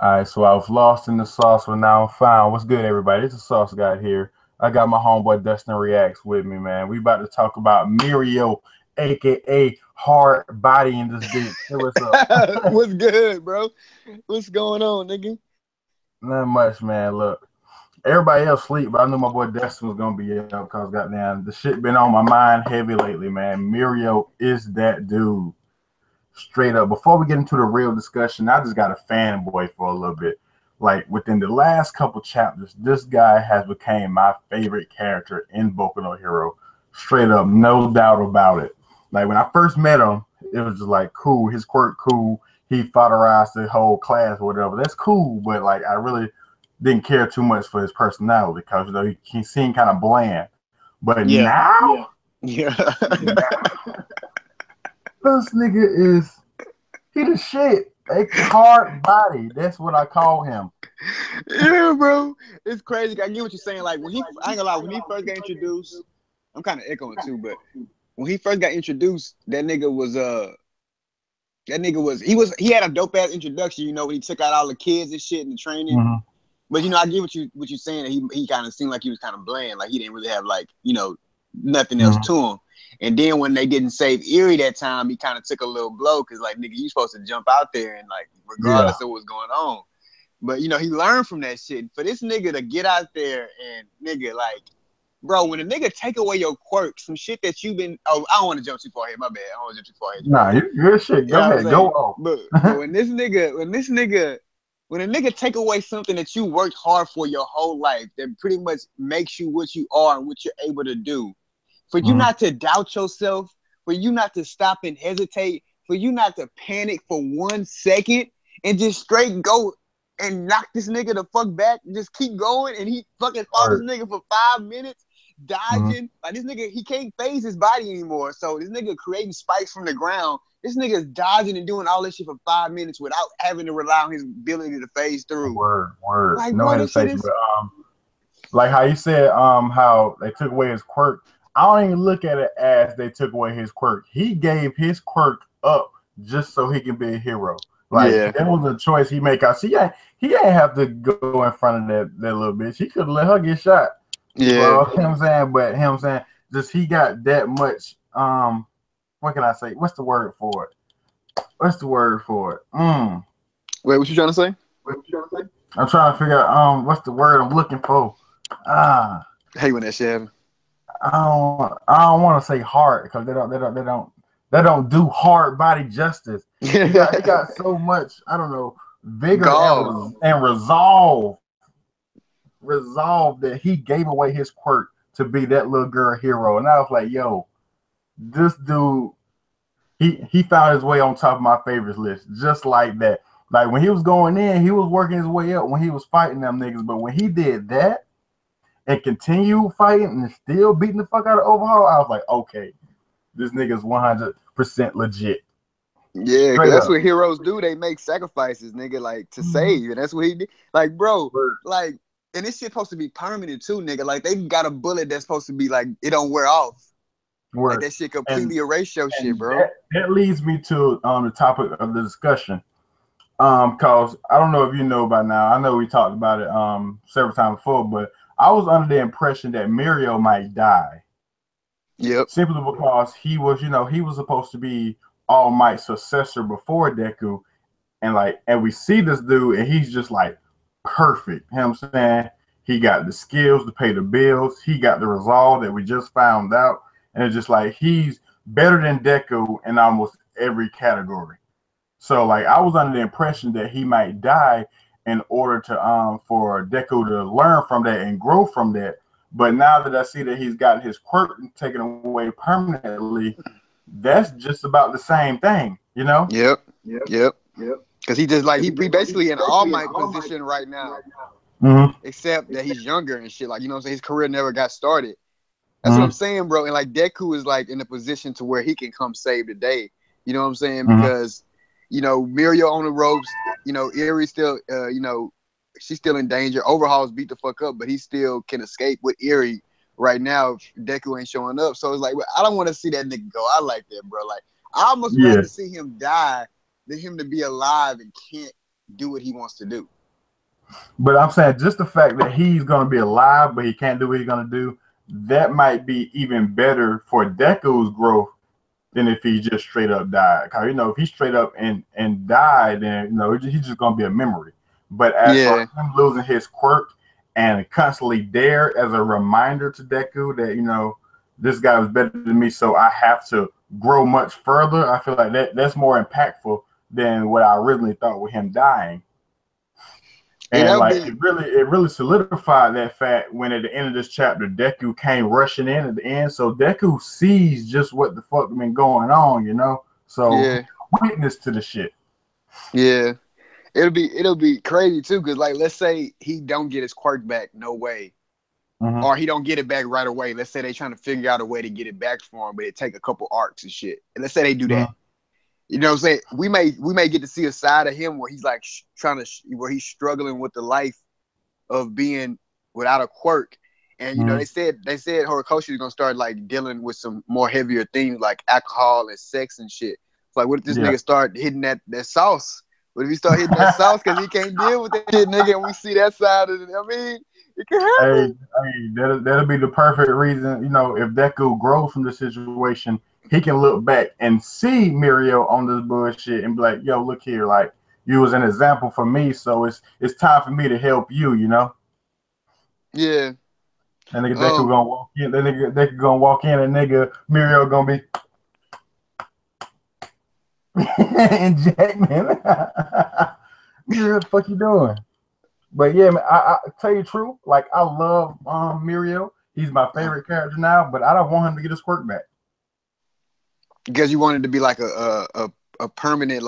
All right, so I was lost in the sauce, but now I'm found. What's good, everybody? It's the Sauce Guy here. I got my homeboy Dustin Reacts with me, man. We about to talk about Mirio, aka Hard Body in this bitch. Hey, what's up? What's good, bro? What's going on, nigga? Not much, man. Look, everybody else sleep, but I knew my boy Dustin was gonna be up because goddamn the shit been on my mind heavy lately, man. Mirio is that dude. Straight up. Before we get into the real discussion, I just got a fanboy for a little bit. Like within the last couple chapters, this guy has became my favorite character in Boku no Hero. Straight up, no doubt about it. Like when I first met him, it was just like cool. His quirk cool. He fodderized the whole class or whatever. That's cool, but like I really didn't care too much for his personality because he seemed kind of bland. But Yeah, now, yeah, this nigga is he the shit. A hard body. That's what I call him. yeah, bro. It's crazy. I get what you're saying. Like I ain't gonna lie, when he first got introduced, I'm kind of echoing too, but when he first got introduced, he had a dope ass introduction. You know, when he took out all the kids and shit in the training. Mm-hmm. But I get what you're saying. That he kind of seemed like he was kind of bland. Like he didn't really have nothing else Mm-hmm. to him. And then when they didn't save Erie that time, he kind of took a little blow because like nigga, you supposed to jump out there and like Yeah. regardless of what's going on. But he learned from that shit. For this nigga to get out there and nigga like, bro, when a nigga take away your quirks, some shit that you've been I don't want to jump too far here. My bad. I don't want to jump too far here, Nah, Dre. you good shit. You know Go what I'm ahead. Go saying? off. But when a nigga take away something that you worked hard for your whole life, that pretty much makes you what you are and what you're able to do, for you Mm-hmm. not to doubt yourself, for you not to stop and hesitate, for you not to panic for 1 second and just straight go and knock this nigga the fuck back, just keep going, and he fucking fought this Word. nigga for 5 minutes, Mm-hmm. dodging. Like this nigga, he can't phase his body anymore. So this nigga creating spikes from the ground. This nigga's dodging and doing all this shit for 5 minutes without having to rely on his ability to phase through. Word. Word. Like, No bro, this shit hesitation. is. But like how you said, how they took away his quirk. I don't even look at it as they took away his quirk. He gave his quirk up just so he can be a hero. Like Yeah, that was a choice he made. Cause he ain't have to go in front of that little bitch. He could let her get shot. yeah. Well, him saying, but him saying, just he got that much. What can I say? What's the word for it? What's the word for it? Wait, what you trying to say? I'm trying to figure out what's the word I'm looking for. Ah, I hate when that shit happen. I don't want to say heart because they don't do hard body justice. He got so much I don't know vigor Gall. and resolve that he gave away his quirk to be that little girl hero. And I was like, yo, this dude he found his way on top of my favorites list just like that. Like when he was going in, he was working his way up when he was fighting them niggas. But when he did that and continued fighting and still beating the fuck out of Overhaul, I was like, okay, this nigga's 100% legit. Yeah, cause Straight that's up. what heroes do. They make sacrifices, nigga, like to Mhm. save, and that's what he did. Like, bro, Word. like, and this shit supposed to be permanent too, nigga. Like, they got a bullet that's supposed to be like it don't wear off. Like Word. that shit And completely erase your shit, and bro. that leads me to the topic of the discussion. Cause I don't know if you know by now. I know we talked about it several times before, but I was under the impression that Mirio might die Yep. simply because he was supposed to be All Might's successor before Deku, and we see this dude, and he's just like perfect. You know what I'm saying? He got the skills to pay the bills. He got the resolve that we just found out, and it's just like he's better than Deku in almost every category. So like I was under the impression that he might die in order to for Deku to learn from that and grow from that. But now that I see that he's gotten his quirk taken away permanently, that's just about the same thing, you know? Yep. Yep. Cause he just like he basically in all might position right now, Mm-hmm. except that he's younger and shit. Like you know what I'm saying? His career never got started. That's what I'm Mm-hmm. saying, bro. And like Deku is like in a position to where he can come save the day. You know what I'm saying? Mm-hmm. Because Mirio on the ropes. Erie still, she's still in danger. Overhaul's beat the fuck up, but he still can escape with Erie right now if Deku ain't showing up. So it's like, well, I don't want to see that nigga go. I like that, bro. Like I almost Yeah. rather see him die than him to be alive and can't do what he wants to do. But I'm saying just the fact that he's gonna be alive, but he can't do what he's gonna do, that might be even better for Deku's growth than if he just straight up died. Cause if he straight up and died, then he's just gonna be a memory. But as for him losing his quirk and constantly there as a reminder to Deku that this guy was better than me, so I have to grow much further. I feel like that's more impactful than what I originally thought with him dying. And like it really solidified that fact when at the end of this chapter, Deku came rushing in at the end. So Deku sees just what the fuck been going on, So witness to the shit. Yeah. It'll be crazy too, because like let's say he don't get his quirk back, no way. Or he don't get it back right away. Let's say they trying to figure out a way to get it back for him, but it take a couple arcs and shit. And let's say they do that. You know what I'm saying? We may get to see a side of him where he's like where he's struggling with the life of being without a quirk. And they said Horikoshi is gonna start like dealing with some more heavier things like alcohol and sex and shit. It's like, what if this nigga start hitting that sauce? What if he start hitting that sauce because he can't deal with that shit, nigga? And we see that side of it. I mean, it can happen. Hey, that'll be the perfect reason. If Deku grows from the situation, he can look back and see Mirio on this bullshit and be like, "Yo, look here, like you was an example for me, so it's time for me to help you," Yeah. And nigga Deku gonna walk in. Then nigga Deku gonna walk in, and nigga Mirio gonna be. And Jackman, what the fuck you doing? But yeah, man, I tell you the truth, like I love Mirio. He's my favorite character now, but I don't want him to get his quirk back. Because you wanted to be like a permanent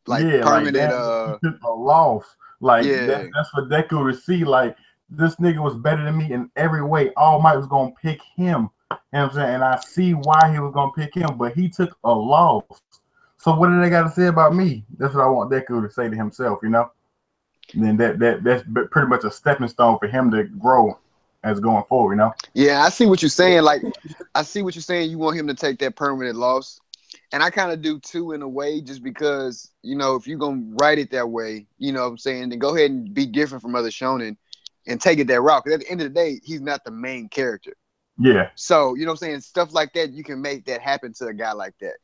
permanent a loss. Like that's for Deku to see. Like this nigga was better than me in every way. All Might was gonna pick him. You know what I'm saying? And I see why he was gonna pick him, but he took a loss. So what do they got to say about me? That's what I want Deku to say to himself, And then that's pretty much a stepping stone for him to grow as going forward, Yeah, I see what you're saying. Like, I see what you're saying. You want him to take that permanent loss, and I kind of do too in a way, just because if you're gonna write it that way, what I'm saying, then go ahead and be different from other shonen and take it that route. Because at the end of the day, he's not the main character. Yeah. So what I'm saying, stuff like that, you can make that happen to a guy like that.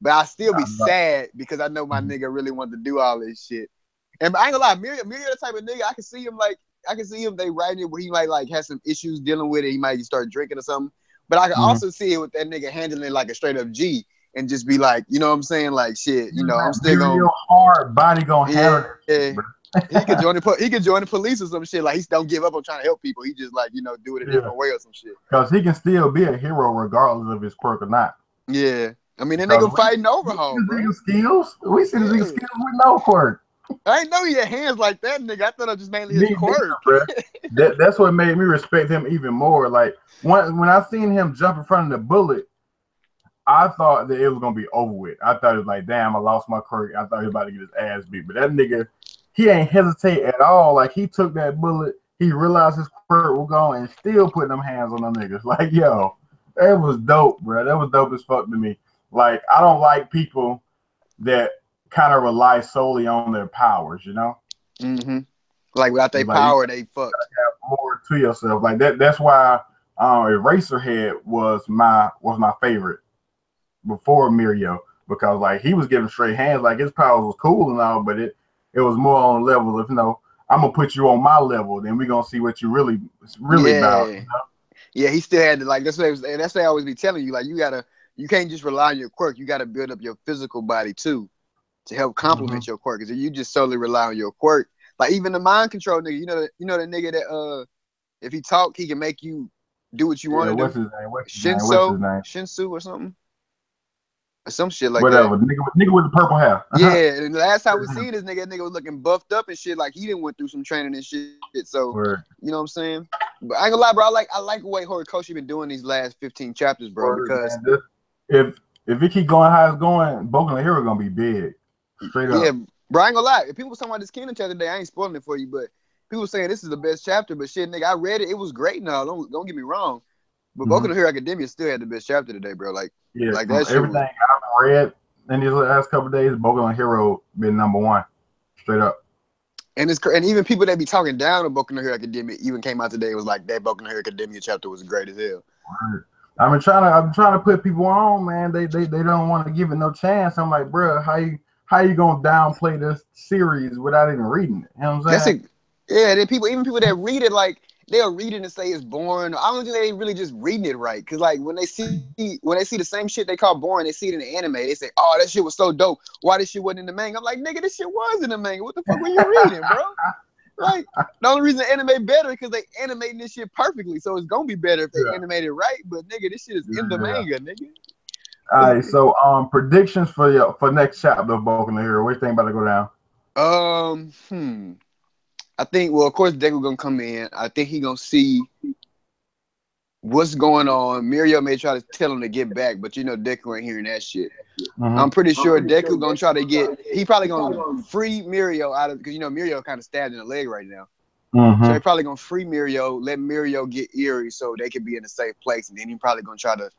But I still be sad because I know my nigga really wanted to do all this shit. And I ain't gonna lie, Mirio the type of nigga, I can see him they writing it where he might like have some issues dealing with it. He might start drinking or something. But I can also see it with that nigga handling it like a straight up G and just be like, you know what I'm saying? Like shit, I'm still gonna hard body gonna handle it. He could join the police or some shit. Like he don't give up on trying to help people. He just like, do it a different way or some shit. Because he can still be a hero regardless of his quirk or not. Yeah. I mean, that nigga fighting overhaul, bro. Skills. We see the nigga skills with no quirk. I didn't know he had hands like that, nigga. I thought it was just mainly his quirk. That's what made me respect him even more. Like when I seen him jump in front of the bullet, I thought that it was gonna be over with. I thought it was like, damn, I lost my quirk. I thought he was about to get his ass beat. But that nigga, he ain't hesitate at all. Like he took that bullet, he realized his quirk was gone, and still putting them hands on them niggas. Like, yo, that was dope, bro. That was dope as fuck to me. Like, I don't like people that kind of rely solely on their powers, Mm-hmm. Like without their power, they fucked. Have more to yourself. Like that. That's why Eraserhead was my favorite before Mirio, because like he was giving straight hands. Like his powers was cool and all, but it was more on the level of I'm gonna put you on my level, then we're gonna see what you really about. Yeah, he still had to that's what I always be telling you. Like you can't just rely on your quirk. You got to build up your physical body too to help complement your quirk. Because if you just solely rely on your quirk, like even the mind control nigga, you know the nigga that if he talk, he can make you do what you want to do. What's his name? Shinsu or something, or some shit like whatever. that. Nigga with the purple hair. Yeah, and the last time we seen this nigga was looking buffed up and shit. Like he didn't went through some training and shit. So you know what I'm saying. But I ain't gonna lie, bro. I like the way Horikoshi been doing these last 15 chapters, bro. Because if it keep going how it's going, Boku no Hero gonna be big. Straight up. Yeah, bro. I ain't gonna lie. If people was talking about this Kingdom chapter today, I ain't spoiling it for you, but people saying this is the best chapter. But shit, nigga, I read it. It was great. Now, don't get me wrong. But Boku no Hero Academia still had the best chapter today, bro. Like that shit. Everything I've read in these last couple of days, Boku no Hero been number one. Straight up. And even people that be talking down on Boku no Hero Academia even came out today and was like that Boku no Hero Academia chapter was great as hell. I'm trying to put people on, man. They don't want to give it no chance. I'm like, bro, how you gonna downplay this series without even reading it? You know what I'm saying? Then even people that read it, like they'll read it and say it's boring. I don't think they really just reading it right. Cause like when they see the same shit they call boring, they see it in the anime. They say, "Oh, that shit was so dope. Why this shit wasn't in the manga?" I'm like, "Nigga, this shit was in the manga. What the fuck were you reading, bro?" Like the only reason the anime better because they animating this shit perfectly, so it's gonna be better if they animate it right. But nigga, this shit is in the manga, nigga. All right, so predictions for next chapter of Boku no Hero. What do you think about to go down? I think, well, of course, Deku gonna come in. I think he gonna see what's going on. Mirio may try to tell him to get back, but you know Deku ain't hearing that shit. Mm-hmm. I'm pretty sure Deku gonna try to get. He probably gonna free Mirio out of because you know Mirio kind of stabbed in the leg right now. Mm-hmm. So he probably gonna free Mirio, let Mirio get Eri so they can be in a safe place, and then he probably gonna try to.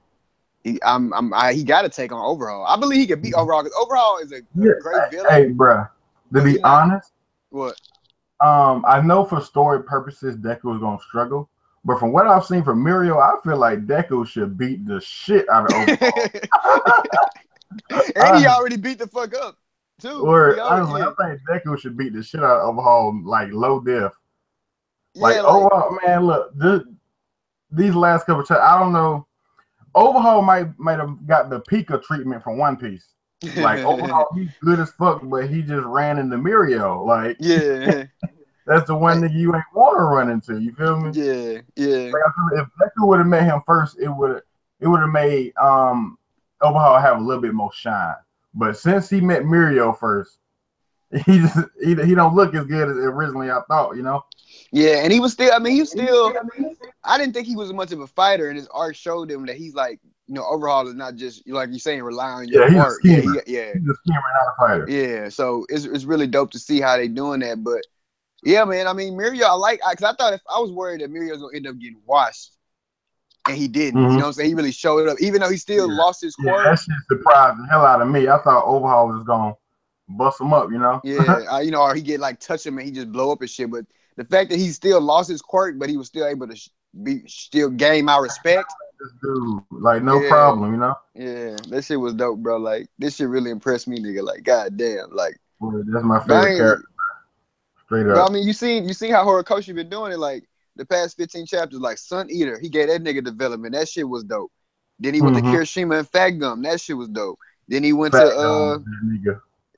He got to take on Overhaul. I believe he can beat Overhaul because Overhaul is a great villain. Hey, bro, to be honest, what? I know for story purposes Deku is gonna struggle, but from what I've seen from Mirio, I feel like Deku should beat the shit out of Overhaul. And he already beat the fuck up too. Honestly, I think Deku should beat the shit out of Overhaul like low def. Like Overhaul, man, look, these last couple of times, I don't know. Overhaul might have got the Pika treatment from One Piece. Like Overhaul, he's good as fuck, but he just ran into Mirio. Like, that's the one that you ain't want to run into. You feel me? Yeah. Like, if Deku would have met him first, it would have made Overhaul have a little bit more shine. But since he met Mirio first, he don't look as good as originally I thought. You know? Yeah, and he was still. I mean, I didn't think he was much of a fighter, and his arc showed him that he's like, you know, Overhaul is not just like you're saying, rely on your work. He's a schemer, not a fighter. Yeah, so it's really dope to see how they doing that. But yeah, man, I mean, Mirio, because I thought if I was worried that Mirio was gonna end up getting washed, and he didn't. Mm-hmm. You know what I'm saying? He really showed up, even though he still lost his quirk. That shit surprised the hell out of me. I thought Overhaul was gonna bust him up, you know? Yeah, you know, or he get like touch him and he just blow up and shit, but. The fact that he still lost his quirk, but he was still able to still gain my respect. This dude, like, no problem, you know? Yeah, that shit was dope, bro. Like, this shit really impressed me, nigga. Like, goddamn, like. Well, that's my favorite character. Straight up. But, I mean, you seen how Horikoshi been doing it, like, the past 15 chapters, like, Sun Eater. He gave that nigga development. That shit was dope. Then he went to Kirishima and Fat Gum. That shit was dope. Then he went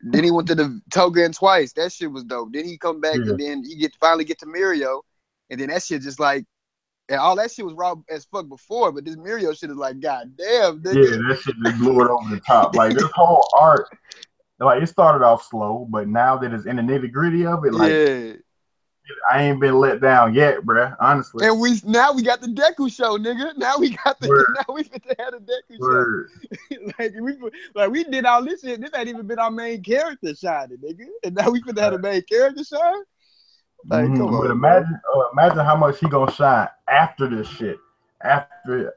Then he went to the Togen twice. That shit was dope. Then he come back and then he finally get to Mirio, and then that shit just like, and all that shit was raw as fuck before, but this Mirio shit is like, goddamn, nigga. Yeah, that shit just blew it over the top. Like this whole arc, like it started off slow, but now that it's in the nitty gritty of it, like I ain't been let down yet, bruh. Honestly. And we got the Deku show, nigga. Now we fit to have the Deku show. we did all this shit. This ain't even been our main character shining, nigga. And now we fit to have the main character shine. Like, come on. But imagine how much he gonna shine after this shit. After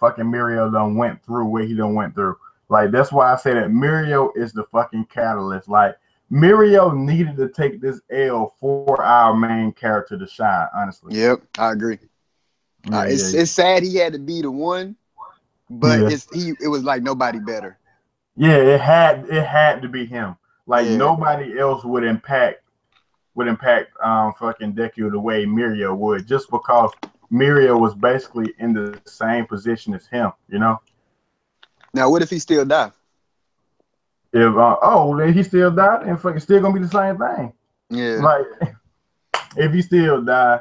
fucking Mirio done went through what he done went through. Like that's why I say that Mirio is the fucking catalyst. Like Mirio needed to take this L for our main character to shine, honestly. Yep, I agree. It's sad he had to be the one, but it was like nobody better. Yeah, it had to be him. Like nobody else would impact fucking Deku the way Mirio would, just because Mirio was basically in the same position as him, you know? Now what if he still die? If then he still died, and fucking still gonna be the same thing. Yeah. Like if he still die,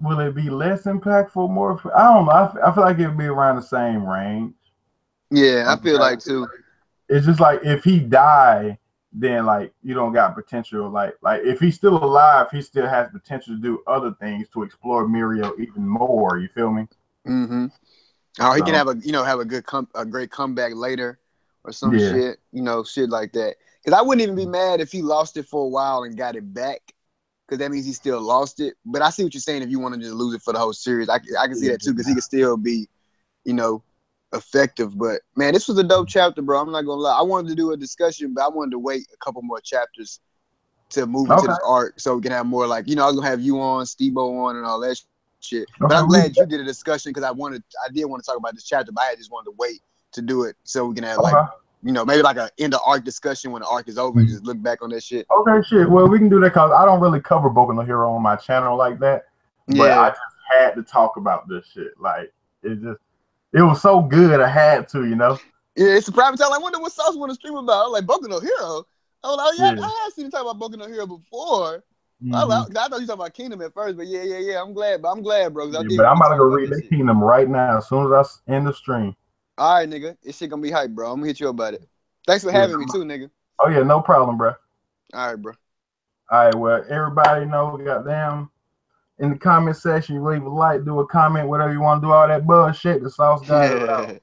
will it be less impactful? More? I don't know. I feel like it'd be around the same range. Yeah, I feel like too. It's just like if he die, then like you don't got potential. Like if he's still alive, he still has potential to do other things to explore Mirio even more. You feel me? Mm-hmm. Or he can have a great comeback later. Or some shit, shit like that. Because I wouldn't even be mad if he lost it for a while and got it back. Because that means he still lost it. But I see what you're saying. If you want to just lose it for the whole series, I can see that too. Because he can still be, effective. But man, this was a dope chapter, bro. I'm not gonna lie. I wanted to do a discussion, but I wanted to wait a couple more chapters to move into Okay. this arc, so we can have more like I was gonna have you on, Steve-O on, and all that shit. But Okay, I'm glad you did a discussion because I did want to talk about this chapter, but I just wanted to wait to do it so we can have like maybe like a end of arc discussion when the arc is over and just look back on that shit. Okay, shit. Well, we can do that because I don't really cover Boku no Hero on my channel like that. But I Yeah. just had to talk about this shit. Like it was so good. I had to, Yeah, it's a private time. I wonder what Sauce want to stream about. I'm like Boku no Hero. I was like, yeah, I have seen him talk about Boku no Hero before. I thought you talking about Kingdom at first, but yeah. I'm glad, bro. Because I did but I'm want to about to talk go about read this that shit. Kingdom right now as soon as I end the stream. All right, nigga. This shit gonna be hype, bro. I'm gonna hit you up about it. Thanks for having me too, nigga. Oh yeah, no problem, bro. All right, bro. All right, well, everybody know, goddamn, in the comment section, you leave a like, do a comment, whatever you want to do, all that bullshit. The Sauce guy.